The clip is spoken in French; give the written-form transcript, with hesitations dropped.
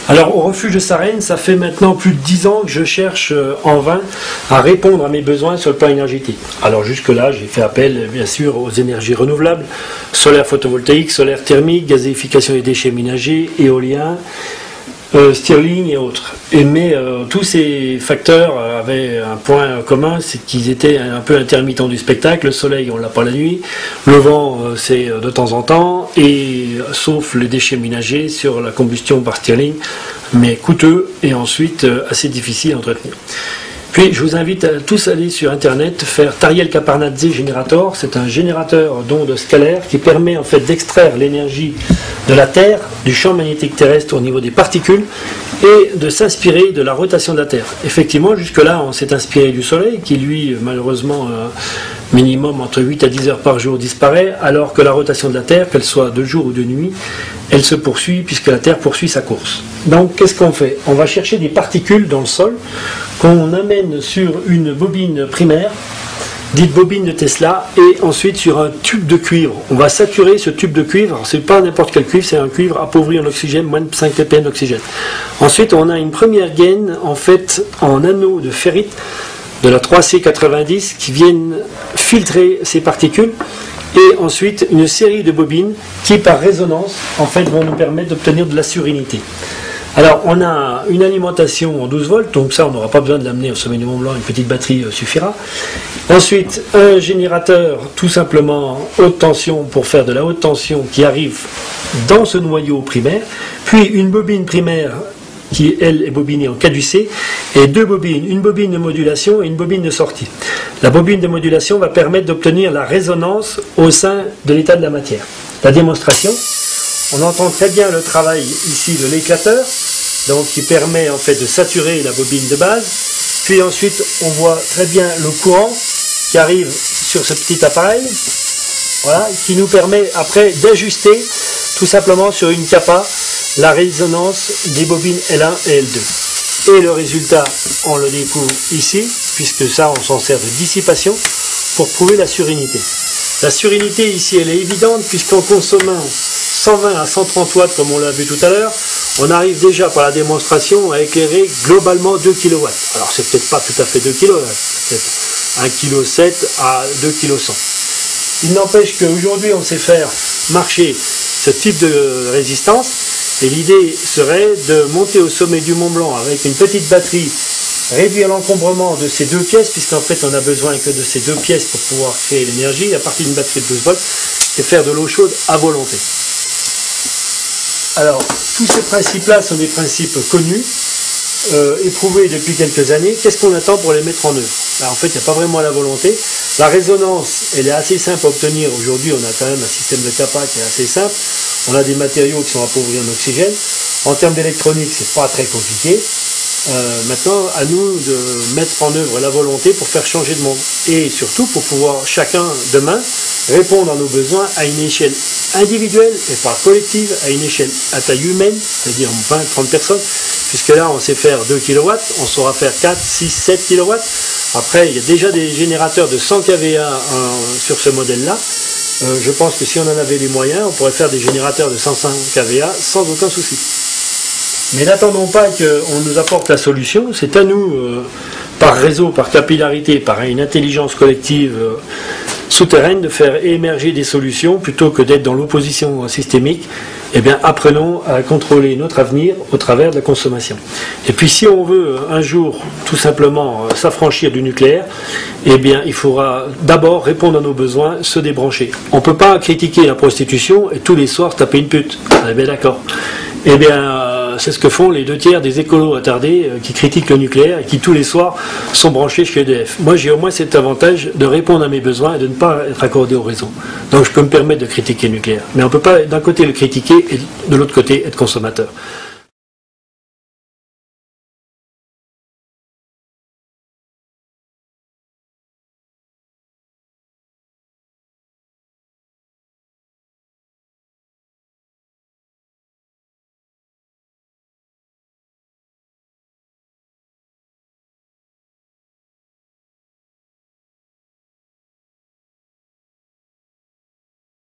Alors au refuge de Sarenne, ça fait maintenant plus de 10 ans que je cherche en vain à répondre à mes besoins sur le plan énergétique. Alors jusque-là, j'ai fait appel bien sûr aux énergies renouvelables, solaire photovoltaïque, solaire thermique, gazéification des déchets ménagers, éolien, Stirling et autres. Mais tous ces facteurs avaient un point commun, c'est qu'ils étaient un peu intermittents du spectacle. Le soleil, on l'a pas la nuit. Le vent, c'est de temps en temps. Et sauf les déchets ménagers sur la combustion par Stirling, mais coûteux et ensuite assez difficile à entretenir. Puis je vous invite à tous aller sur internet faire Tariel Caparnadze Generator. C'est un générateur d'ondes scalaires qui permet en fait d'extraire l'énergie de la Terre, du champ magnétique terrestre au niveau des particules et de s'inspirer de la rotation de la Terre. Effectivement, jusque-là, on s'est inspiré du Soleil qui lui, malheureusement, minimum entre 8 à 10 heures par jour disparaît, alors que la rotation de la Terre, qu'elle soit de jour ou de nuit, elle se poursuit puisque la Terre poursuit sa course. Donc qu'est-ce qu'on fait? On va chercher des particules dans le sol qu'on amène sur une bobine primaire, dite bobine de Tesla, et ensuite sur un tube de cuivre. On va saturer ce tube de cuivre, c'est pas n'importe quel cuivre, c'est un cuivre appauvri en oxygène, moins de 5 ppm d'oxygène. Ensuite on a une première gaine en fait en anneaux de ferrite de la 3C90 qui viennent filtrer ces particules, et ensuite une série de bobines qui par résonance en fait vont nous permettre d'obtenir de la surinité. Alors on a une alimentation en 12 volts, donc ça on n'aura pas besoin de l'amener au sommet du Mont Blanc, une petite batterie suffira. Ensuite un générateur tout simplement haute tension pour faire de la haute tension qui arrive dans ce noyau primaire, puis une bobine primaire qui elle est bobinée en caducée, et deux bobines, une bobine de modulation et une bobine de sortie. La bobine de modulation va permettre d'obtenir la résonance au sein de l'état de la matière. La démonstration, on entend très bien le travail ici de l'éclateur, donc qui permet en fait de saturer la bobine de base, puis ensuite on voit très bien le courant qui arrive sur ce petit appareil, voilà, qui nous permet après d'ajuster tout simplement sur une capa la résonance des bobines L1 et L2. Et le résultat, on le découvre ici, puisque ça, on s'en sert de dissipation pour prouver la surinité. La surinité ici, elle est évidente, puisqu'en consommant 120 à 130 watts, comme on l'a vu tout à l'heure, on arrive déjà par la démonstration à éclairer globalement 2 kW. Alors, c'est peut-être pas tout à fait 2 kg, peut-être 1,7 kg à 2,1 kg. Il n'empêche qu'aujourd'hui, on sait faire marcher ce type de résistance. Et l'idée serait de monter au sommet du Mont Blanc avec une petite batterie, réduire l'encombrement de ces deux pièces, puisqu'en fait on n'a besoin que de ces deux pièces pour pouvoir créer l'énergie à partir d'une batterie de 12 volts, et faire de l'eau chaude à volonté. Alors, tous ces principes-là sont des principes connus, éprouvés depuis quelques années. Qu'est-ce qu'on attend pour les mettre en œuvre? En fait, il n'y a pas vraiment la volonté. La résonance, elle est assez simple à obtenir. Aujourd'hui, on a quand même un système de capa qui est assez simple. On a des matériaux qui sont appauvris en oxygène. En termes d'électronique, c'est pas très compliqué. Maintenant, à nous de mettre en œuvre la volonté pour faire changer de monde. Et surtout, pour pouvoir chacun, demain, répondre à nos besoins à une échelle individuelle et pas collective, à une échelle à taille humaine, c'est-à-dire 20-30 personnes, puisque là, on sait faire 2 kW, on saura faire 4, 6, 7 kW. Après, il y a déjà des générateurs de 100 kVA sur ce modèle-là. Je pense que si on en avait les moyens, on pourrait faire des générateurs de 105 kVA sans aucun souci. Mais n'attendons pas qu'on nous apporte la solution, c'est à nous, par réseau, par capillarité, par une intelligence collective souterraine, de faire émerger des solutions plutôt que d'être dans l'opposition systémique. Eh bien, apprenons à contrôler notre avenir au travers de la consommation. Et puis, si on veut un jour tout simplement s'affranchir du nucléaire, eh bien, il faudra d'abord répondre à nos besoins, se débrancher. On ne peut pas critiquer la prostitution et tous les soirs se taper une pute. On est bien d'accord. Eh bien, c'est ce que font les 2/3 des écolos attardés qui critiquent le nucléaire et qui tous les soirs sont branchés chez EDF. Moi, j'ai au moins cet avantage de répondre à mes besoins et de ne pas être accordé au réseau. Donc, je peux me permettre de critiquer le nucléaire. Mais on ne peut pas d'un côté le critiquer et de l'autre côté être consommateur.